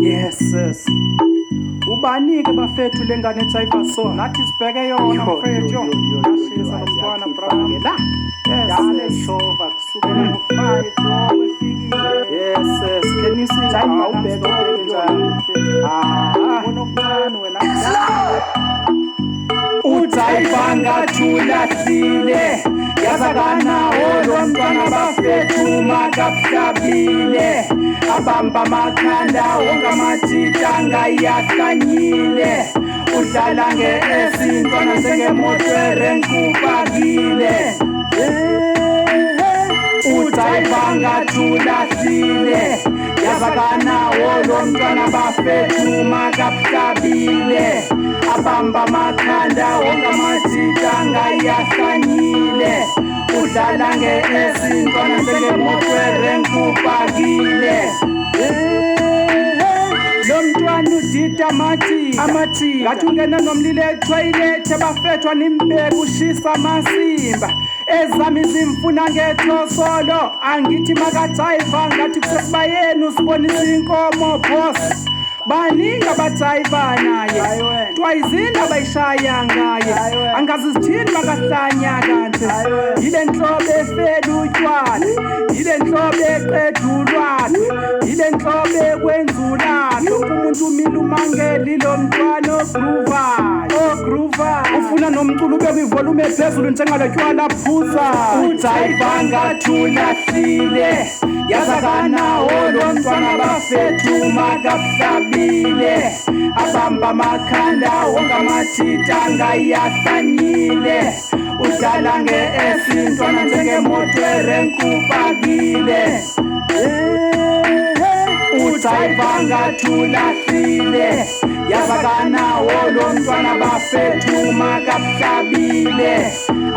Yes sis. Ubanike bafethu lengane ethi ayivaso. Nathi sibheke yona mfethu yo. Ashisa lomntwana brother. La. Yes shova kusukela ngo5 wefikile. Yes sis. Can you see time awubheka njani? Unokuncane wena. Uthayibanga thulahlile. Yazakana olomntwana bafethu makahlabile. Abamba makhanda ongamathita ngayahlanyile. Udlala ngeesintwana njengemotwere nkubakile. Uthayibanga thulahlile. Yazakana olomntwana bafethu makahlabile. Abamba makhanda ongamathita ngayahlanyile. Udlala ngeesintwana njengemotwere nkubakile. Lo mntwana udida amathi ngathi ungena nomlilo etoilet abafethwa nimbeke ushisa amasimba. Ezami zimfuna ngethosolo angithi makajayiva ngathi kusesibayeni usibonisa inkomo boss. Baningi abajayiva naye twayizinda bayishaya ngaye angazi sithini makahlanya kanje. Yile nhlobo efela utshwala, yile nhlobo eqeda ulwana, yile nhlobo ekwenza ulahlo. Umuntu umile umangeli lo mntwana ogruva ufuna nomculo ubeka ivolume ephezulu njengalo tshwala phuza. Uthayibanga thulahlile. Yazakana lo mntwana bafethu makahlabile. Abamba makhanda ongamathita ngayahlanyile. Udlala ngeesintwana njengemotwere nkubakile. Uthayibanga thulahlile. Yazakana lo mntwana bafethu makahlabile.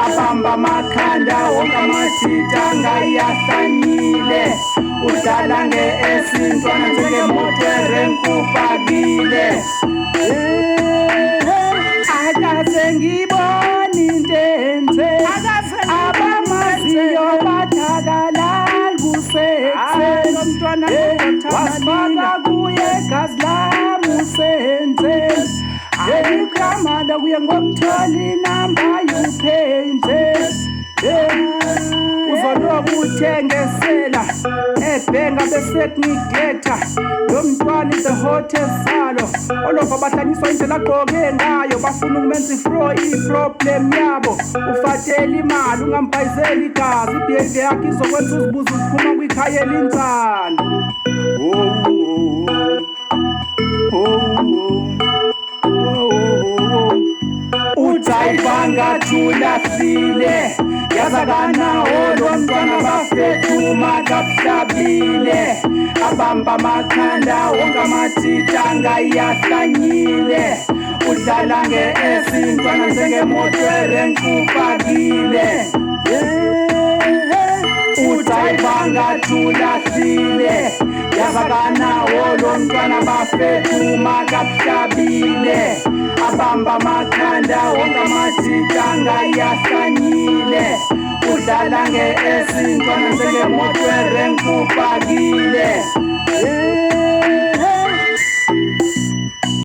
Abamba makhanda ongamathita ngayahlanyile. Udlala ngeesintwana njengemotwere nkubakile. Akaze ngibone into enze abamaziyo bathakala kusekuseni. Wasifaka kuye gazi lami usenzeni. Ayikhamala kuye ngokuthola inamba yuphenze. Uzoloku uthengesela ebhenga bese kunigletha. Lo mntwana is the hottest salo. Olova bahlanyiswa indlela agqoke ngayo. Bafuna ukumenza i-problem yabo. Ufatela imali ungampayizeli igazi. Ibehavior yakhe izokwenza uzibuza uphuma kwikhaya elinjani. Uthayibanga thulahlile. Yazakana lo mntwana bafethu makahlabile. Abamba makhanda ongamathita ngayahlanyile. Udlala ngeesintwana njengemotwere nkubakile. Uthayibanga thulahlile. Yazakana lo mntwana bafethu makahlabile. Abamba makhanda ongamathita ngayahlanyile. Udlala ngeesintwana njengemotwere nkubakile.